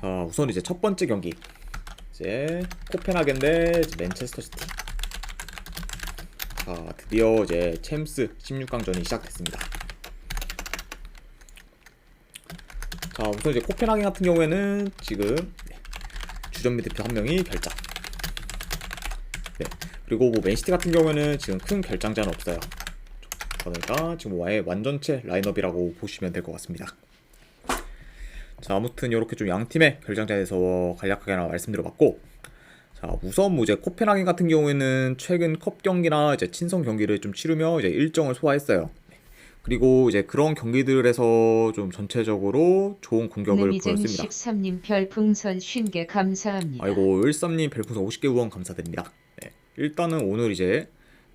자, 우선 이제 첫 번째 경기 이제 코펜하겐 대 맨체스터 시티. 자, 드디어 이제 챔스 16강전이 시작됐습니다. 자, 우선 이제 코펜하겐 같은 경우에는 지금 주전 미드필더 한 명이 결장. 네. 그리고 뭐 맨시티 같은 경우에는 지금 큰 결장자는 없어요. 그러니까 지금 와의 완전체 라인업이라고 보시면 될 것 같습니다. 자, 아무튼 이렇게 좀 양 팀의 결장자에 대해서 간략하게 하나 말씀드려봤고, 자, 우선 뭐 이제 코펜하겐 같은 경우에는 최근 컵 경기나 이제 친선 경기를 좀 치르며 이제 일정을 소화했어요. 그리고 이제 그런 경기들에서 좀 전체적으로 좋은 공격을 보였습니다. 13님 별풍선 50개 감사합니다. 아이고, 13님 별풍선 50개 후원 감사드립니다. 네, 일단은 오늘 이제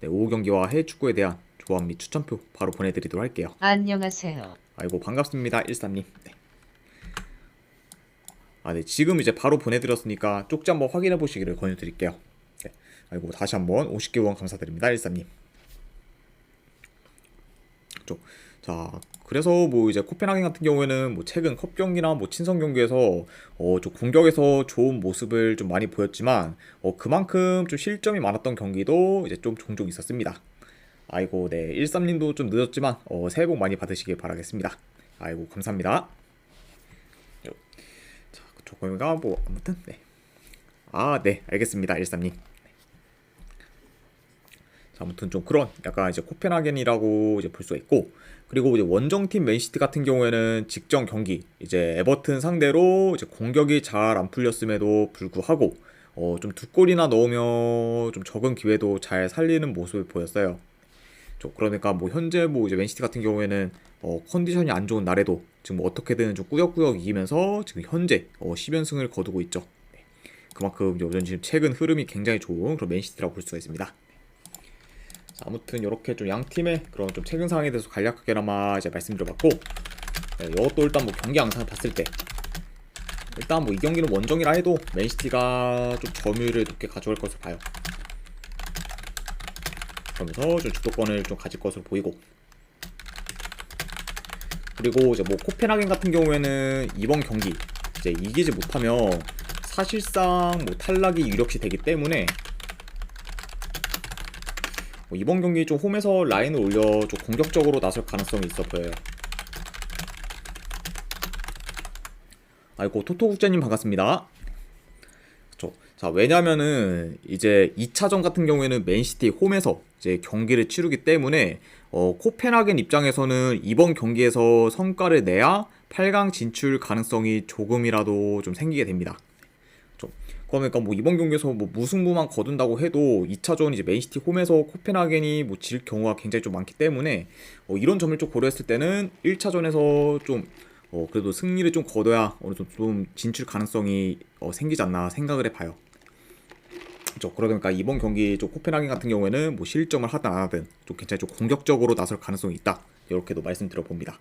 오후 경기와 해외 축구에 대한 조합 및 추천표 바로 보내드리도록 할게요. 안녕하세요. 아이고, 반갑습니다, 13님. 네. 네, 지금 이제 바로 보내드렸으니까 쪽지 한번 확인해 보시기를 권유드릴게요. 네. 아이고, 다시 한번 50개 후원 감사드립니다, 13님. 자, 그래서 뭐 이제 코펜하겐 같은 경우에는 뭐 최근 컵 경기나 뭐 친선 경기에서 좀 공격에서 좋은 모습을 좀 많이 보였지만 그만큼 좀 실점이 많았던 경기도 이제 좀 종종 있었습니다. 아이고, 네, 13님도 좀 늦었지만 새해 복 많이 받으시길 바라겠습니다. 아이고, 감사합니다. 자, 조금가 뭐 아무튼 네. 네, 알겠습니다, 13님. 아무튼 좀 그런 약간 이제 코펜하겐이라고 이제 볼 수가 있고, 그리고 이제 원정팀 맨시티 같은 경우에는 직전 경기 이제 에버튼 상대로 이제 공격이 잘 안 풀렸음에도 불구하고 좀 두 골이나 넣으면 좀 적은 기회도 잘 살리는 모습을 보였어요. 그러니까 뭐 현재 뭐 이제 맨시티 같은 경우에는 컨디션이 안 좋은 날에도 지금 뭐 어떻게든 좀 꾸역꾸역 이기면서 지금 현재 10연승을 거두고 있죠. 네. 그만큼 요즘 지금 최근 흐름이 굉장히 좋은 그런 맨시티라고 볼 수가 있습니다. 아무튼 이렇게 좀 양 팀의 그런 좀 최근 상황에 대해서 간략하게나마 이제 말씀드려봤고, 네, 이것도 일단 뭐 경기 양상을 봤을 때 일단 뭐 이 경기는 원정이라 해도 맨시티가 좀 점유율을 높게 가져갈 것으로 봐요. 그러면서 좀 주도권을 좀 가질 것으로 보이고, 그리고 이제 뭐 코펜하겐 같은 경우에는 이번 경기 이제 이기지 못하면 사실상 뭐 탈락이 유력시 되기 때문에 이번 경기 좀 홈에서 라인을 올려 좀 공격적으로 나설 가능성이 있어 보여요. 아이고, 토토국제님 반갑습니다. 그쵸. 자, 왜냐면은 이제 2차전 같은 경우에는 맨시티 홈에서 이제 경기를 치르기 때문에 코펜하겐 입장에서는 이번 경기에서 성과를 내야 8강 진출 가능성이 조금이라도 좀 생기게 됩니다. 그러니까 뭐 이번 경기에서 뭐 무승부만 거둔다고 해도 2차전 이제 맨시티 홈에서 코펜하겐이 뭐 질 경우가 굉장히 좀 많기 때문에 이런 점을 좀 고려했을 때는 1차전에서 좀 그래도 승리를 좀 거둬야 어느 정도 좀 진출 가능성이 생기지 않나 생각을 해봐요. 그러니까 이번 경기 좀 코펜하겐 같은 경우에는 뭐 실점을 하든 안 하든 좀 굉장히 좀 공격적으로 나설 가능성이 있다, 이렇게도 말씀드려 봅니다.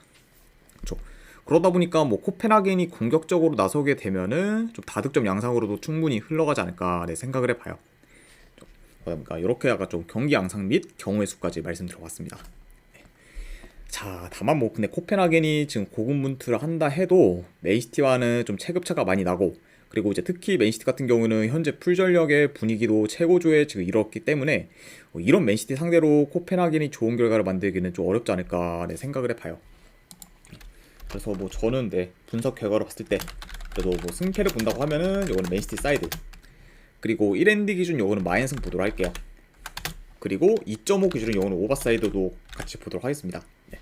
그러다 보니까 뭐 코펜하겐이 공격적으로 나서게 되면은 좀 다득점 양상으로도 충분히 흘러가지 않을까 생각을 해봐요. 그러니까 이렇게 약간 좀 경기 양상 및 경우의 수까지 말씀드려봤습니다. 자, 다만 뭐 근데 코펜하겐이 지금 고군분투를 한다 해도 맨시티와는 좀 체급차가 많이 나고, 그리고 이제 특히 맨시티 같은 경우는 현재 풀전력의 분위기도 최고조에 지금 이뤘기 때문에 이런 맨시티 상대로 코펜하겐이 좋은 결과를 만들기는 좀 어렵지 않을까 생각을 해봐요. 그래서 뭐 저는 분석 결과로 봤을 때 그래도 뭐 승패를 본다고 하면은 요거는 맨시티 사이드, 그리고 1엔드 기준 요거는 마이너스 보도록 할게요. 그리고 2.5 기준은 요거는 오버사이드도 같이 보도록 하겠습니다. 네.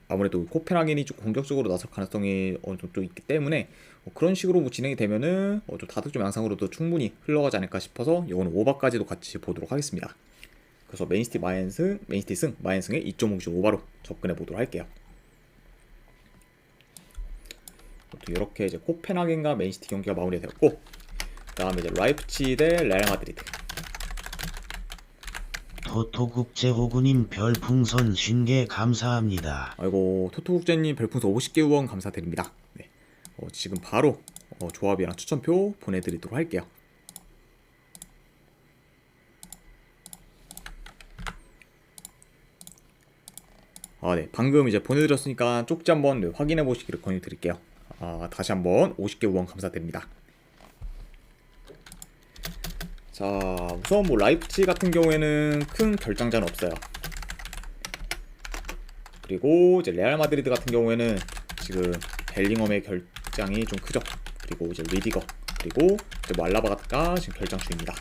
아무래도 코펜하겐이 좀 공격적으로 나설 가능성이 어느 정도 있기 때문에 그런 식으로 뭐 진행이 되면은 좀 다득점 양상으로도 충분히 흘러가지 않을까 싶어서 요거는 오버까지도 같이 보도록 하겠습니다. 그래서 맨시티 마이너스, 맨시티 승, 마이너스에 2.5 기준 오버로 접근해 보도록 할게요. 이렇게 이제 코펜하겐과 맨시티 경기가 마무리되었고, 그 다음에 이제 라이프치히 대 레알 마드리드. 토토국제호구님 별풍선 50개 감사합니다. 아이고, 토토국제님 별풍선 50개 후원 감사드립니다. 네. 지금 바로 조합이랑 추천표 보내드리도록 할게요. 네, 방금 이제 보내드렸으니까 쪽지 한번 확인해 보시기를 권유드릴게요. 다시 한번 50개 후원 감사드립니다. 자, 우선 뭐 라이프치히 같은 경우에는 큰 결장자는 없어요. 그리고 이제 레알 마드리드 같은 경우에는 지금 벨링엄의 결장이 좀 크죠. 그리고 이제 리디거, 그리고 이제 뭐 알라바가 지금 결장 중입니다.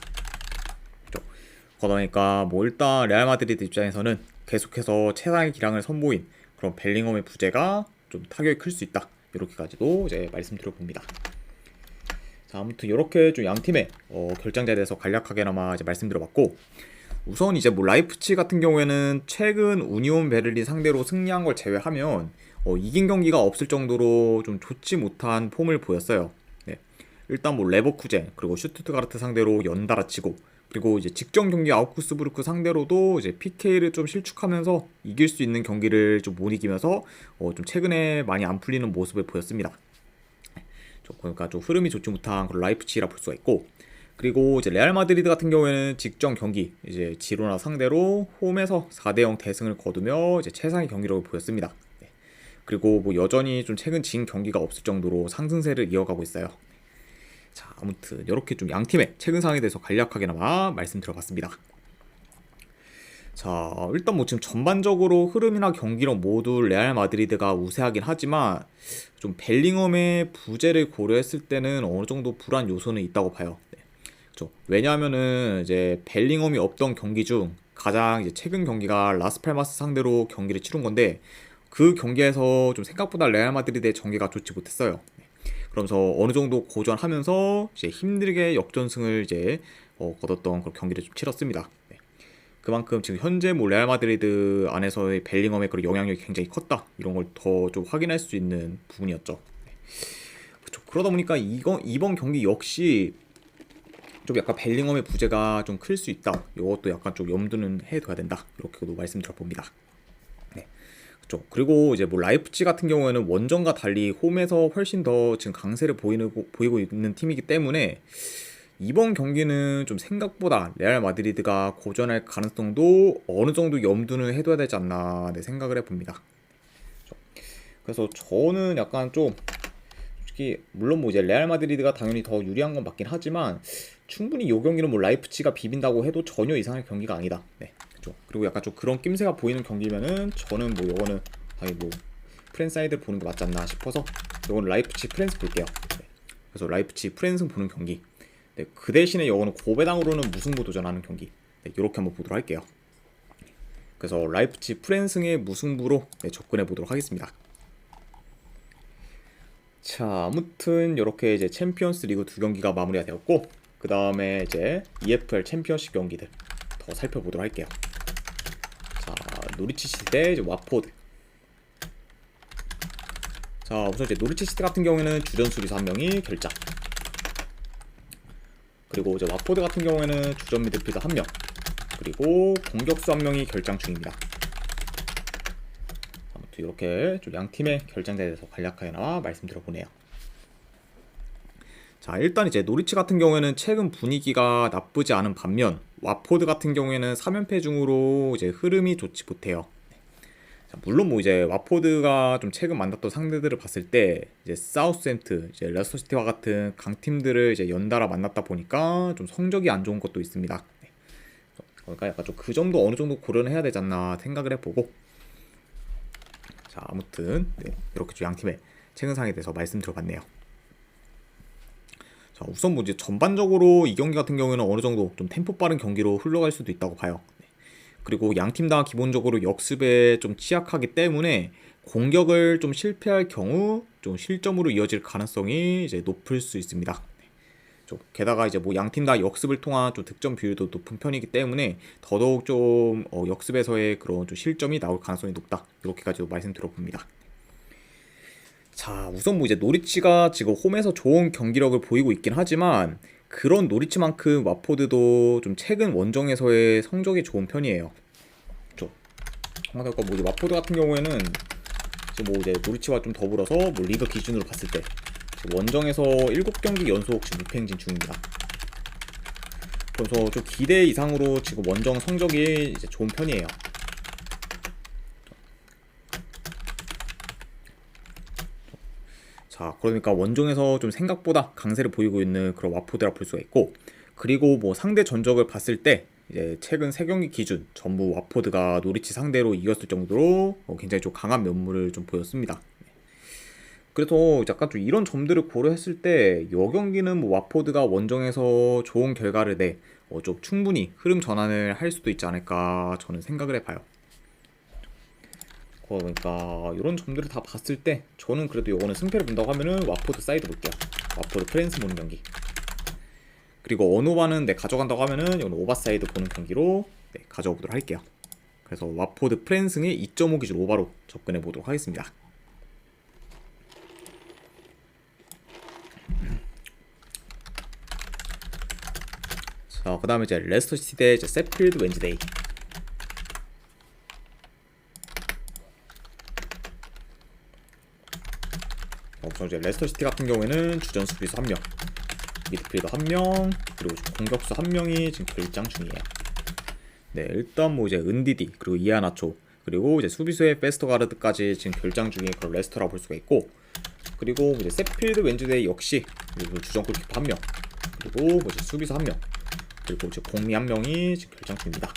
그러다 보니까 뭐 일단 레알 마드리드 입장에서는 계속해서 최상의 기량을 선보인 그런 벨링엄의 부재가 좀 타격이 클 수 있다. 이렇게까지도 이제 말씀드려봅니다. 자, 아무튼 이렇게 좀 양 팀의 결장자에 대해서 간략하게나마 이제 말씀드려봤고, 우선 이제 뭐 라이프치히 같은 경우에는 최근 우니온 베를린 상대로 승리한 걸 제외하면 이긴 경기가 없을 정도로 좀 좋지 못한 폼을 보였어요. 네. 일단 뭐 레버쿠젠 그리고 슈투트가르트 상대로 연달아 치고, 그리고 이제 직전 경기 아우크스부르크 상대로도 이제 PK를 좀 실축하면서 이길 수 있는 경기를 좀 못 이기면서 좀 최근에 많이 안 풀리는 모습을 보였습니다. 그러니까 좀 흐름이 좋지 못한 그런 라이프치히라 볼 수가 있고, 그리고 이제 레알 마드리드 같은 경우에는 직전 경기 이제 지로나 상대로 홈에서 4대0 대승을 거두며 이제 최상의 경기력을 보였습니다. 네. 그리고 뭐 여전히 좀 최근 진 경기가 없을 정도로 상승세를 이어가고 있어요. 자, 아무튼 이렇게 좀 양 팀의 최근 상황에 대해서 간략하게나마 말씀드려봤습니다. 자, 일단 뭐 지금 전반적으로 흐름이나 경기력 모두 레알 마드리드가 우세하긴 하지만 좀 벨링엄의 부재를 고려했을 때는 어느 정도 불안 요소는 있다고 봐요. 네. 그렇죠. 왜냐하면은 이제 벨링엄이 없던 경기 중 가장 이제 최근 경기가 라스팔마스 상대로 경기를 치른 건데, 그 경기에서 좀 생각보다 레알 마드리드의 전개가 좋지 못했어요. 네. 그러면서 어느 정도 고전하면서 이제 힘들게 역전승을 이제 거뒀던 그런 경기를 좀 치렀습니다. 네. 그만큼 지금 현재 뭐 레알 마드리드 안에서의 벨링엄의 그런 영향력이 굉장히 컸다, 이런 걸 더 좀 확인할 수 있는 부분이었죠. 네. 그렇죠. 그러다 보니까 이번 경기 역시 좀 약간 벨링엄의 부재가 좀 클 수 있다, 이것도 약간 좀 염두는 해둬야 된다, 이렇게도 말씀드려봅니다. 네. 그렇죠. 그리고 이제 뭐 라이프치히 같은 경우에는 원정과 달리 홈에서 훨씬 더 지금 강세를 보이고 있는 팀이기 때문에 이번 경기는 좀 생각보다 레알 마드리드가 고전할 가능성도 어느 정도 염두는 해둬야 되지 않나 생각을 해봅니다. 그래서 저는 약간 좀 솔직히 물론 뭐 이제 레알 마드리드가 당연히 더 유리한 건 맞긴 하지만 충분히 이 경기는 뭐 라이프치히가 비빈다고 해도 전혀 이상할 경기가 아니다. 네, 그렇죠. 그리고 약간 좀 그런 낌새가 보이는 경기면은 저는 뭐 요거는 아니 뭐 프렌스 사이드 보는 게 맞지 않나 싶어서 요거는 라이프치히 프렌스 볼게요. 네. 그래서 라이프치히 프렌스 보는 경기. 네, 그 대신에 요거는 고배당으로는 무승부 도전하는 경기. 네, 이렇게 한번 보도록 할게요. 그래서 라이프치히 프렌스의 무승부로 접근해 보도록 하겠습니다. 자, 아무튼 이렇게 이제 챔피언스 리그 2경기가 마무리가 되었고, 그 다음에 이제 EFL 챔피언십 경기들 더 살펴보도록 할게요. 자, 노리치 시티 대 이제 와포드. 자, 우선 이제 노리치 시티 같은 경우에는 주전 수비수 1명이 결장. 그리고 이제 와포드 같은 경우에는 주전 미드필더 1명. 그리고 공격수 1명이 결장 중입니다. 아무튼 이렇게 좀 양 팀의 결장자에 대해서 간략하게나마 말씀드려보네요. 자, 일단 이제 노리치 같은 경우에는 최근 분위기가 나쁘지 않은 반면 와포드 같은 경우에는 3연패 중으로 이제 흐름이 좋지 못해요. 자, 물론 뭐 이제 와포드가 좀 최근 만났던 상대들을 봤을 때 이제 사우스햄튼, 이제 레스터시티와 같은 강팀들을 이제 연달아 만났다 보니까 좀 성적이 안 좋은 것도 있습니다. 그러니까 약간 좀 그 점도 어느 정도 고려는 해야 되지 않나 생각을 해보고, 자, 아무튼 네, 이렇게 좀 양 팀의 최근 상황에 대해서 말씀드려봤네요. 자, 우선 뭐 이제 전반적으로 이 경기 같은 경우에는 어느 정도 좀 템포 빠른 경기로 흘러갈 수도 있다고 봐요. 네. 그리고 양 팀 다 기본적으로 역습에 좀 취약하기 때문에 공격을 좀 실패할 경우 좀 실점으로 이어질 가능성이 이제 높을 수 있습니다. 네. 게다가 이제 뭐 양 팀 다 역습을 통한 좀 득점 비율도 높은 편이기 때문에 더더욱 좀 역습에서의 그런 좀 실점이 나올 가능성이 높다, 이렇게까지도 말씀드려봅니다. 자, 우선 뭐 이제 노리치가 지금 홈에서 좋은 경기력을 보이고 있긴 하지만 그런 노리치만큼 와포드도 좀 최근 원정에서의 성적이 좋은 편이에요. 그렇죠. 그러니까 뭐 이제 와포드 같은 경우에는 지금 뭐 이제 노리치와 좀 더불어서 뭐 리그 기준으로 봤을 때 지금 원정에서 7경기 연속 지금 무패 행진 중입니다. 그래서 좀 기대 이상으로 지금 원정 성적이 이제 좋은 편이에요. 자, 그러니까 원정에서 좀 생각보다 강세를 보이고 있는 그런 와포드라 볼 수가 있고, 그리고 뭐 상대 전적을 봤을 때 이제 최근 3경기 기준 전부 와포드가 노리치 상대로 이겼을 정도로 굉장히 좀 강한 면모를 좀 보였습니다. 그래서 약간 좀 이런 점들을 고려했을 때 이 경기는 뭐 와포드가 원정에서 좋은 결과를 좀 충분히 흐름 전환을 할 수도 있지 않을까 저는 생각을 해봐요. 그러니까 이런 점들을 다 봤을 때 저는 그래도 이거는 승패를 본다고 하면은 와포드 사이드 볼게요. 와포드 프랜스 보는 경기. 그리고 언오바는 가져간다고 하면은 이건 오바사이드 보는 경기로 가져오도록 할게요. 그래서 와포드 프랜스의 2.5 기준 오바로 접근해 보도록 하겠습니다. 자, 그 다음에 이제 레스터 시티 대 이제 세필드 웬즈데이. 우선 이제 레스터 시티 같은 경우에는 주전 수비수 1명, 미드필더 1명, 그리고 공격수 1명이 지금 결장 중이에요. 네, 일단 뭐 이제 은디디, 그리고 이아나초, 그리고 이제 수비수의 페스터가르드까지 지금 결장 중인 그런 레스터라고 볼 수가 있고, 그리고 이제 세필드 웬즈데이 역시 그리고 주전 골키퍼 1명, 그리고 뭐 이제 수비수 1명, 그리고 이제 공미 1명이 지금 결장 중입니다.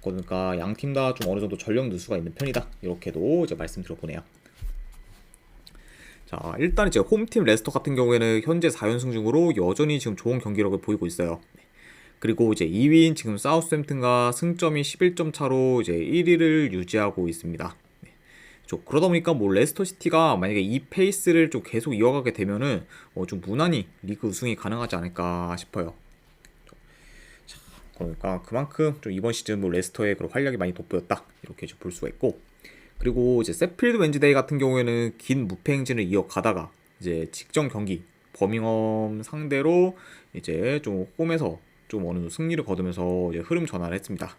그러니까 양 팀 다 좀 어느 정도 전력 누수가 있는 편이다. 이렇게도 이제 말씀드려보네요. 자, 일단 이제 홈팀 레스터 같은 경우에는 현재 4연승 중으로 여전히 지금 좋은 경기력을 보이고 있어요. 그리고 이제 2위인 지금 사우스햄튼과 승점이 11점 차로 이제 1위를 유지하고 있습니다. 그러다 보니까 뭐 레스터 시티가 만약에 이 페이스를 좀 계속 이어가게 되면은 좀 무난히 리그 우승이 가능하지 않을까 싶어요. 자, 그러니까 그만큼 좀 이번 시즌 뭐 레스터의 그런 활약이 많이 돋보였다 이렇게 좀 볼 수가 있고, 그리고 이제 세필드 웬즈데이 같은 경우에는 긴 무패 행진을 이어가다가 이제 직전 경기 버밍엄 상대로 이제 좀 홈에서 좀 어느 정도 승리를 거두면서 이제 흐름 전환을 했습니다.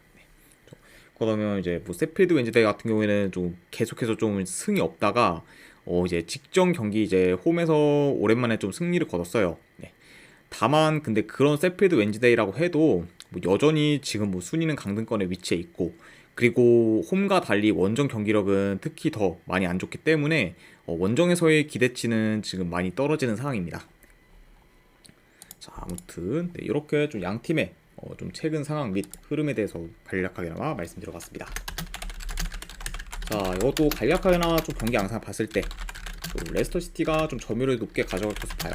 그러면 이제 뭐 세필드 웬즈데이 같은 경우에는 좀 계속해서 좀 승이 없다가 이제 직전 경기 이제 홈에서 오랜만에 좀 승리를 거뒀어요. 네. 다만 근데 그런 세필드 웬즈데이라고 해도 뭐 여전히 지금 뭐 순위는 강등권에 위치해 있고, 그리고 홈과 달리 원정 경기력은 특히 더 많이 안 좋기 때문에 원정에서의 기대치는 지금 많이 떨어지는 상황입니다. 자, 아무튼 이렇게 좀 양 팀의 좀 최근 상황 및 흐름에 대해서 간략하게나마 말씀드려봤습니다. 자, 이것도 간략하게나마 좀 경기 양상 봤을 때 레스터 시티가 좀 점유율을 높게 가져갈 것으로 봐요.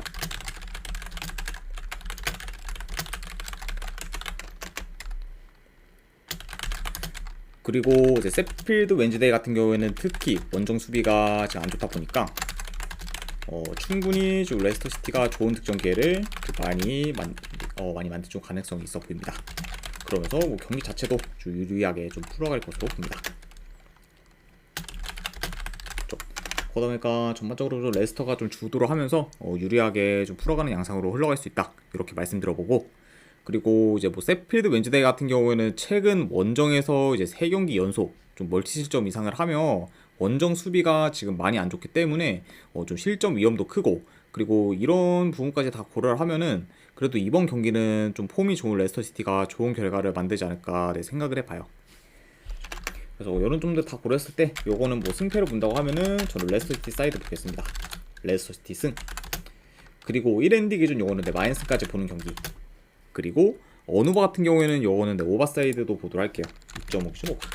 그리고 이제 세필드 웬즈데이 같은 경우에는 특히 원정 수비가 지금 안 좋다 보니까 충분히 좀 레스터 시티가 좋은 득점 기회를 많이 만들 좀 가능성이 있어 보입니다. 그러면서 뭐 경기 자체도 좀 유리하게 좀 풀어갈 것으로 봅니다. 그러다 보니까 전반적으로 레스터가 좀 주도를 하면서 유리하게 좀 풀어가는 양상으로 흘러갈 수 있다 이렇게 말씀드려보고, 그리고 이제 뭐 세필드 웬즈데이 같은 경우에는 최근 원정에서 이제 3경기 연속 좀 멀티 실점 이상을 하며 원정 수비가 지금 많이 안 좋기 때문에 좀 실점 위험도 크고, 그리고 이런 부분까지 다 고려를 하면은 그래도 이번 경기는 좀 폼이 좋은 레스터 시티가 좋은 결과를 만들지 않을까 생각을 해봐요. 그래서 이런 점들 다 고려했을 때 요거는 뭐 승패를 본다고 하면은 저는 레스터 시티 사이드 보겠습니다. 레스터 시티 승. 그리고 1엔드 기준 요거는 마인스까지 보는 경기. 그리고 언오바 같은 경우에는 요거는 오바사이드도 보도록 할게요. 2.5 기준 오바.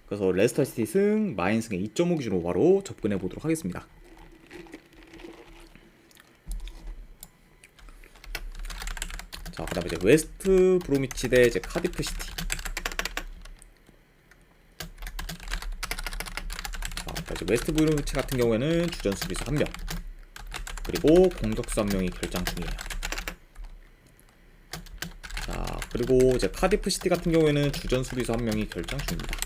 그래서 레스터 시티 승, 마인승의 2.5 기준 오바로 접근해 보도록 하겠습니다. 자, 그다음에 이제 웨스트 브로미치 대 이제 카디프 시티. 자, 이제 웨스트 브로미치 같은 경우에는 주전 수비수 1명, 그리고 공격수 1명이 결장 중이에요. 자, 그리고 이제 카디프 시티 같은 경우에는 주전 수비수 1명이 결장 중입니다.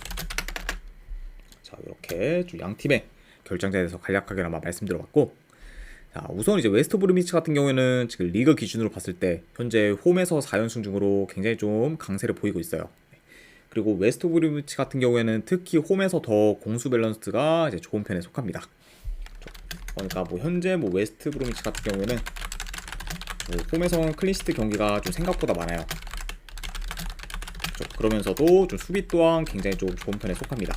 자, 이렇게 좀 양 팀의 결장자에 대해서 간략하게나마 말씀드려봤고, 자, 우선 이제 웨스트 브로미치 같은 경우에는 지금 리그 기준으로 봤을 때 현재 홈에서 4연승 중으로 굉장히 좀 강세를 보이고 있어요. 그리고 웨스트 브로미치 같은 경우에는 특히 홈에서 더 공수 밸런스가 이제 좋은 편에 속합니다. 그러니까 뭐 현재 뭐 웨스트 브로미치 같은 경우에는 홈에서는 클린시트 경기가 좀 생각보다 많아요. 그러면서도 좀 수비 또한 굉장히 좀 좋은 편에 속합니다.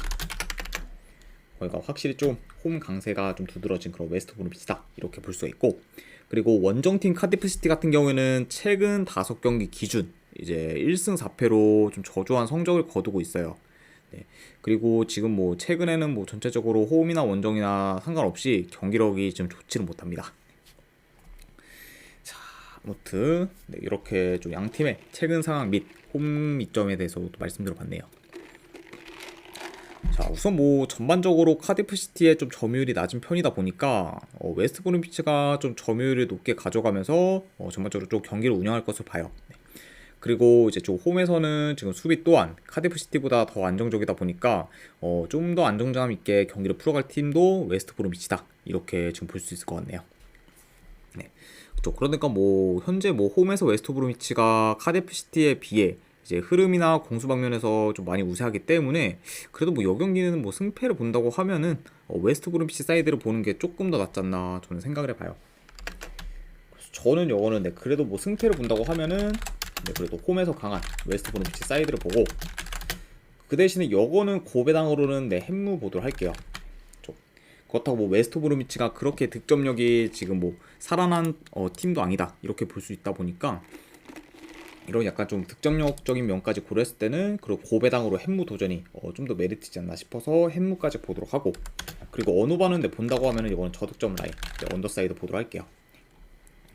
그러니까 확실히 좀 홈 강세가 좀 두드러진 그런 웨스트 브롬위치다 이렇게 볼 수가 있고, 그리고 원정팀 카디프시티 같은 경우에는 최근 5경기 기준 이제 1승 4패로 좀 저조한 성적을 거두고 있어요. 네. 그리고 지금 뭐 최근에는 뭐 전체적으로 홈이나 원정이나 상관없이 경기력이 좀 좋지는 못합니다. 자, 아무튼 네, 이렇게 좀 양 팀의 최근 상황 및 홈 이점에 대해서도 말씀드려봤네요. 자, 우선 뭐 전반적으로 카디프시티의 좀 점유율이 낮은 편이다 보니까 웨스트 브롬위치가 좀 점유율을 높게 가져가면서 전반적으로 좀 경기를 운영할 것을 봐요. 네. 그리고 이제 좀 홈에서는 지금 수비 또한 카디프시티보다 더 안정적이다 보니까 좀 더 안정감 있게 경기를 풀어갈 팀도 웨스트 브롬위치다 이렇게 지금 볼 수 있을 것 같네요. 네. 그렇죠. 그러니까 뭐 현재 뭐 홈에서 웨스트 브롬위치가 카디프시티에 비해 이제 흐름이나 공수 방면에서 좀 많이 우세하기 때문에 그래도 뭐 이 경기는 뭐 승패를 본다고 하면은 웨스트 브롬위치 사이드를 보는 게 조금 더 낫지 않나 저는 생각을 해봐요. 그래서 저는 요거는 네, 그래도 뭐 승패를 본다고 하면은 네, 그래도 홈에서 강한 웨스트 브롬위치 사이드를 보고, 그 대신에 요거는 고배당으로는 네, 햄무 보도록 할게요. 그렇다고 뭐 웨스트 브롬위치가 그렇게 득점력이 지금 뭐 살아난 팀도 아니다 이렇게 볼 수 있다 보니까 이런 약간 좀 득점력적인 면까지 고려했을 때는 그리고 고배당으로 햄무 도전이 좀 더 메리트지 않나 싶어서 햄무까지 보도록 하고, 그리고 언오바는 본다고 하면은 이거는 저득점 라인 언더사이드 보도록 할게요.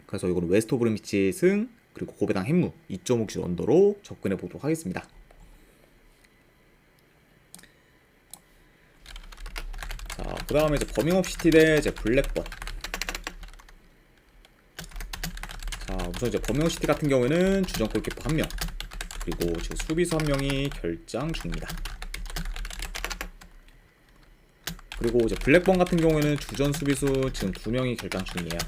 그래서 이거는 웨스트 브롬위치 승 그리고 고배당 햄무 2.5씩 언더로 접근해 보도록 하겠습니다. 자, 그 다음에 이제 버밍엄 시티 대 이제 블랙번. 자, 우선 이제 버밍엄 시티 같은 경우에는 주전 골키퍼 1명, 그리고 지금 수비수 1명이 결장 중입니다. 그리고 이제 블랙번 같은 경우에는 주전 수비수 지금 2명이 결장 중이에요.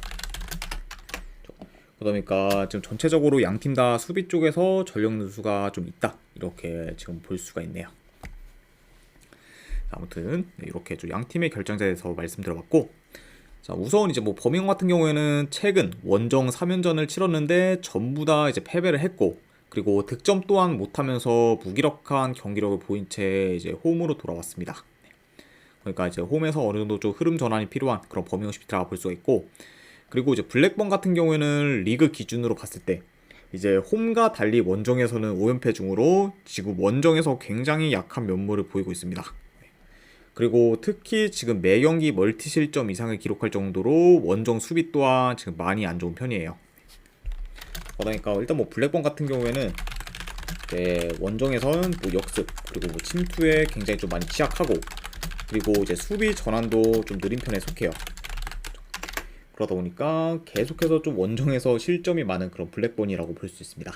그러니까 지금 전체적으로 양 팀 다 수비 쪽에서 전력 누수가 좀 있다 이렇게 지금 볼 수가 있네요. 아무튼 네, 이렇게 좀 양 팀의 결정자에 대해서 말씀드려봤고, 자, 우선 이제 뭐 버밍엄 같은 경우에는 최근 원정 3연전을 치렀는데 전부 다 이제 패배를 했고, 그리고 득점 또한 못하면서 무기력한 경기력을 보인 채 이제 홈으로 돌아왔습니다. 그러니까 이제 홈에서 어느 정도 좀 흐름 전환이 필요한 그런 버밍엄 시티라고 볼 수가 있고, 그리고 이제 블랙번 같은 경우에는 리그 기준으로 봤을 때 이제 홈과 달리 원정에서는 5연패 중으로 지금 원정에서 굉장히 약한 면모를 보이고 있습니다. 그리고 특히 지금 매 경기 멀티 실점 이상을 기록할 정도로 원정 수비 또한 지금 많이 안 좋은 편이에요. 그러니까 일단 뭐 블랙번 같은 경우에는 네, 원정에서는 뭐 역습 그리고 뭐 침투에 굉장히 좀 많이 취약하고, 그리고 이제 수비 전환도 좀 느린 편에 속해요. 그러다 보니까 계속해서 좀 원정에서 실점이 많은 그런 블랙번이라고 볼 수 있습니다.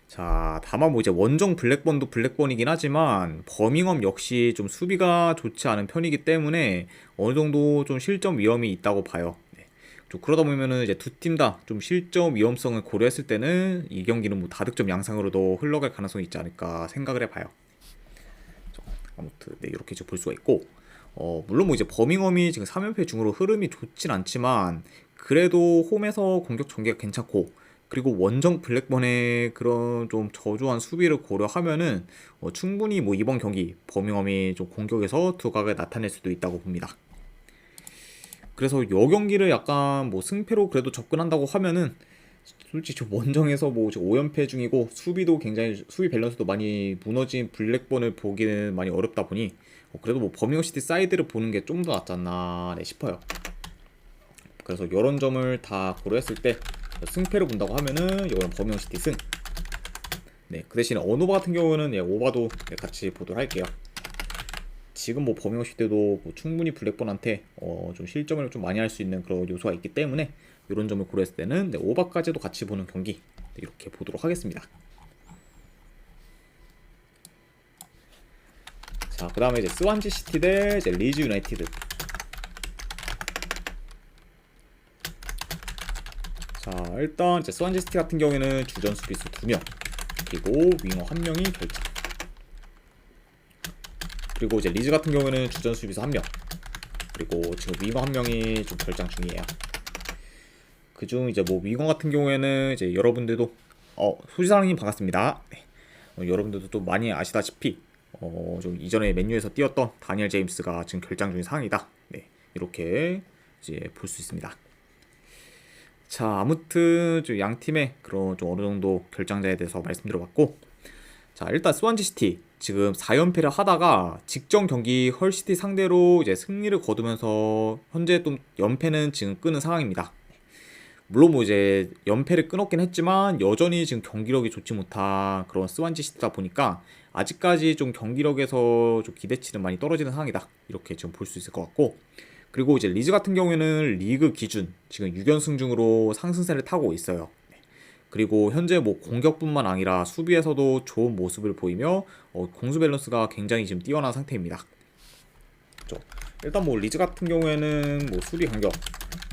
자, 다만 뭐 이제 원정 블랙번도 블랙번이긴 하지만 버밍엄 역시 좀 수비가 좋지 않은 편이기 때문에 어느 정도 좀 실점 위험이 있다고 봐요. 네. 좀 그러다 보면은 이제 두 팀 다 좀 실점 위험성을 고려했을 때는 이 경기는 뭐 다득점 양상으로도 흘러갈 가능성이 있지 않을까 생각을 해봐요. 아무튼 네, 이렇게 이제 볼 수가 있고, 물론 뭐 이제 버밍엄이 지금 3연패 중으로 흐름이 좋진 않지만 그래도 홈에서 공격 전개가 괜찮고, 그리고 원정 블랙번의 그런 좀 저조한 수비를 고려하면은 충분히 뭐 이번 경기 버밍엄이 좀 공격에서 두각을 나타낼 수도 있다고 봅니다. 그래서 이 경기를 약간 뭐 승패로 그래도 접근한다고 하면은 솔직히 좀 원정에서 뭐 5연패 중이고 수비도 굉장히 수비 밸런스도 많이 무너진 블랙번을 보기는 많이 어렵다 보니 그래도 뭐 버밍엄 시티 사이드를 보는 게 좀 더 낫지 않나 싶어요. 그래서 이런 점을 다 고려했을 때 승패를 본다고 하면은 이건 버밍엄 시티 승. 네, 그 대신에 언오바 같은 경우는 예, 오바도 네, 같이 보도록 할게요. 지금 뭐 버밍엄 시티도 뭐 충분히 블랙번한테 좀 실점을 좀 많이 할 수 있는 그런 요소가 있기 때문에 이런 점을 고려했을 때는 네, 오바까지도 같이 보는 경기 네, 이렇게 보도록 하겠습니다. 자, 그 다음에 이제 스완지 시티 대 이제 리즈 유나이티드. 자, 일단 이제 스완지 시티 같은 경우에는 주전 수비수 2명, 그리고 윙어 1명이 결장. 그리고 이제 리즈 같은 경우에는 주전 수비수 1명, 그리고 지금 윙어 1명이 좀 결장 중이에요. 그중 이제 뭐 윙어 같은 경우에는 이제 여러분들도 소지사랑님 반갑습니다. 네. 여러분들도 또 많이 아시다시피 좀 이전에 맨유에서 뛰었던 다니엘 제임스가 지금 결장 중인 상황이다. 네, 이렇게 이제 볼 수 있습니다. 자, 아무튼 좀 양 팀의 그런 좀 어느 정도 결장자에 대해서 말씀드려봤고, 자, 일단 스완지 시티 지금 4연패를 하다가 직전 경기 헐시티 상대로 이제 승리를 거두면서 현재 또 연패는 지금 끊은 상황입니다. 물론 뭐 이제 연패를 끊었긴 했지만 여전히 지금 경기력이 좋지 못한 그런 스완지 시티다 보니까 아직까지 좀 경기력에서 좀 기대치는 많이 떨어지는 상황이다. 이렇게 지금 볼 수 있을 것 같고, 그리고 이제 리즈 같은 경우에는 리그 기준 지금 6연승 중으로 상승세를 타고 있어요. 그리고 현재 뭐 공격뿐만 아니라 수비에서도 좋은 모습을 보이며 공수 밸런스가 굉장히 지금 뛰어난 상태입니다. 그렇죠? 일단 뭐 리즈 같은 경우에는 뭐 수비 간격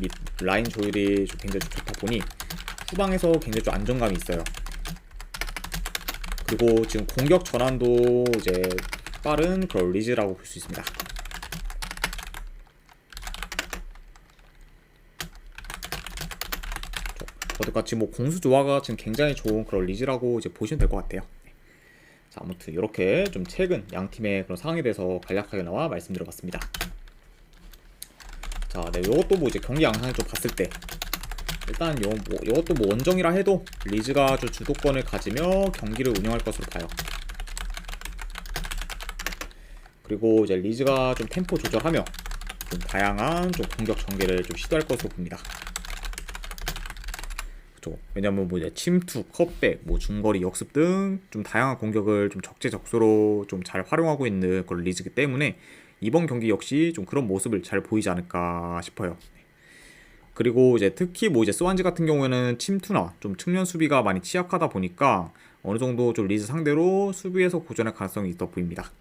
및 라인 조율이 좀 굉장히 좋다 보니 후방에서 굉장히 좀 안정감이 있어요. 그리고 지금 공격 전환도 이제 빠른 그런 리즈라고 볼 수 있습니다. 어디까지 뭐 공수 조화가 지금 굉장히 좋은 그런 리즈라고 이제 보시면 될 것 같아요. 자, 아무튼 이렇게 좀 최근 양 팀의 그런 상황에 대해서 간략하게 나와 말씀드려봤습니다. 자, 네, 이것도 뭐 이제 경기 양상을 좀 봤을 때 일단 이것도 뭐 원정이라 해도 리즈가 좀 주도권을 가지며 경기를 운영할 것으로 봐요. 그리고 이제 리즈가 좀 템포 조절하며 좀 다양한 좀 공격 전개를 좀 시도할 것으로 봅니다. 왜냐면 뭐 이제 침투, 컷백, 뭐 중거리 역습 등 좀 다양한 공격을 좀 적재적소로 좀 잘 활용하고 있는 그런 리즈이기 때문에 이번 경기 역시 좀 그런 모습을 잘 보이지 않을까 싶어요. 그리고 이제 특히 뭐 이제 스완지 같은 경우에는 침투나 좀 측면 수비가 많이 취약하다 보니까 어느 정도 좀 리즈 상대로 수비에서 고전할 가능성이 있어 보입니다.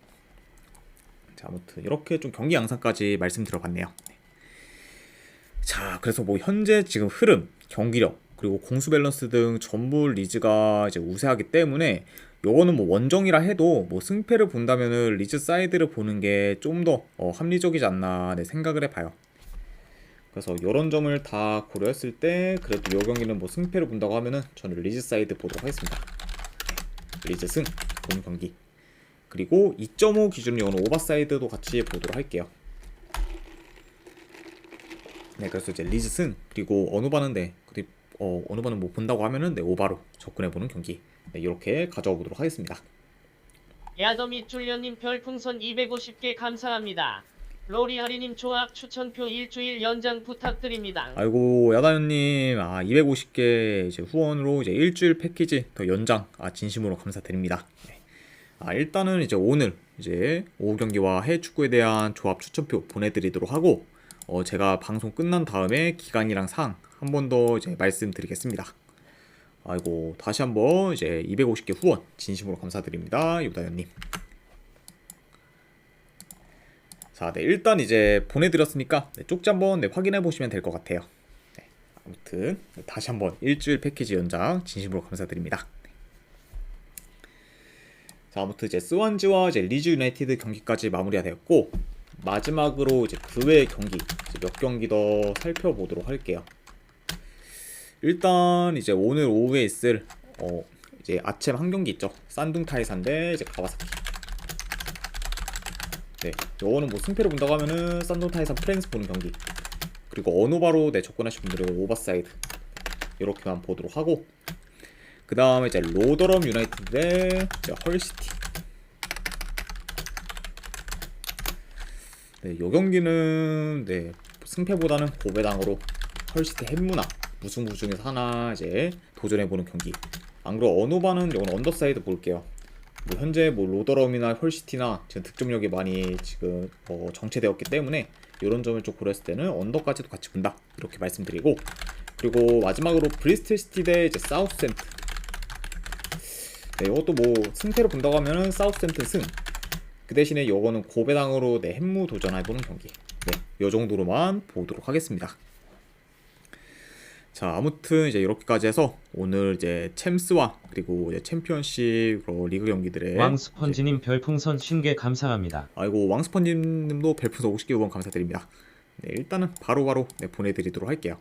자, 아무튼 이렇게 좀 경기 양상까지 말씀드려봤네요. 자, 그래서 뭐 현재 지금 흐름, 경기력 그리고 공수 밸런스 등 전부 리즈가 이제 우세하기 때문에 요거는 뭐 원정이라 해도 뭐 승패를 본다면은 리즈 사이드를 보는 게 좀 더 합리적이지 않나 생각을 해봐요. 그래서 이런 점을 다 고려했을 때 그래도 요 경기는 뭐 승패를 본다고 하면은 저는 리즈 사이드 보도록 하겠습니다. 리즈 승, 본 경기. 그리고 2.5 기준으로 이거는 오버사이드도 같이 보도록 할게요. 네, 그래서 이제 리즈 승 그리고 어느 바는 뭐 본다고 하면은 네, 오바로 접근해보는 경기. 네, 이렇게 가져와 보도록 하겠습니다. 야더미 쫄려님 별풍선 250개 감사합니다. 로리하리님 조합 추천표 일주일 연장 부탁드립니다. 아이고 야다현님 250개 이제 후원으로 이제 일주일 패키지 더 연장 진심으로 감사드립니다. 네. 일단은 이제 오늘 이제 오후 경기와 해외 축구에 대한 조합 추천표 보내드리도록 하고 제가 방송 끝난 다음에 기간이랑 상 한 번 더 이제 말씀드리겠습니다. 아이고 다시 한번 이제 250개 후원 진심으로 감사드립니다. 유다현님. 자, 네, 일단 이제 보내드렸으니까 쪽지 한번 확인해 보시면 될 것 같아요. 네, 아무튼 다시 한번 일주일 패키지 연장 진심으로 감사드립니다. 자, 아무튼 이제 스완지와 이제 리즈 유나이티드 경기까지 마무리가 되었고 마지막으로 이제 그 외의 경기 이제 몇 경기 더 살펴보도록 할게요. 일단 이제 오늘 오후에 있을 이제 아침 한 경기 있죠. 산둥 타이산대 이제 가와사키. 네, 요거는 뭐 승패를 본다고 하면은 산둥 타이산 프랭스 보는 경기. 그리고 어노바로 접근하신 분들은 오버사이드 이렇게만 보도록 하고 그 다음에 이제 로더럼 유나이티드 대 헐시티. 네, 요 경기는 네, 승패보다는 고배당으로 헐시티 햄무나 무승부 중에서 하나 이제 도전해보는 경기. 안 그래도 어노바는 이건 언더사이드 볼게요. 뭐 현재 뭐 로더럼이나 헐시티나 지금 득점력이 많이 지금 정체되었기 때문에 이런 점을 좀 고려했을 때는 언더까지도 같이 본다 이렇게 말씀드리고 그리고 마지막으로 브리스틀 시티 대 이제 사우스햄튼. 네, 이것도 뭐 승패로 본다고 하면은 사우스햄튼 승. 그 대신에 이거는 고배당으로 햄무 도전해보는 경기. 네, 이 정도로만 보도록 하겠습니다. 자, 아무튼 이제 이렇게까지 해서 오늘 이제 챔스와 그리고 이제 챔피언십 리그 경기들의 왕스펀지님 별풍선 50개 감사합니다. 아이고 왕스펀지님도 별풍선 50개 후원 감사드립니다. 네, 일단은 바로바로 보내드리도록 할게요.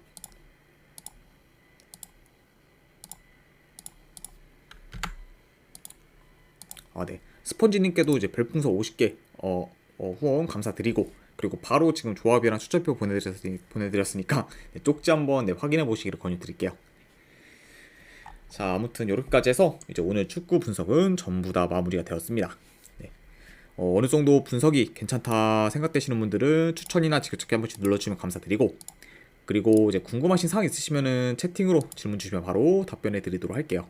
네. 스펀지님께도 이제 별풍선 50개 후원 감사드리고, 그리고 바로 지금 조합이랑 추천표 보내드렸으니까 쪽지 한번 확인해 보시기를 권유드릴게요. 자, 아무튼 이렇게까지 해서 이제 오늘 축구 분석은 전부 다 마무리가 되었습니다. 네. 어느 정도 분석이 괜찮다 생각되시는 분들은 추천이나 지그재기 한 번씩 눌러주시면 감사드리고, 그리고 이제 궁금하신 사항 있으시면은 채팅으로 질문 주시면 바로 답변해 드리도록 할게요.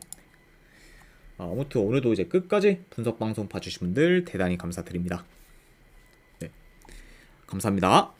아무튼 오늘도 이제 끝까지 분석 방송 봐주신 분들 대단히 감사드립니다. 네. 감사합니다.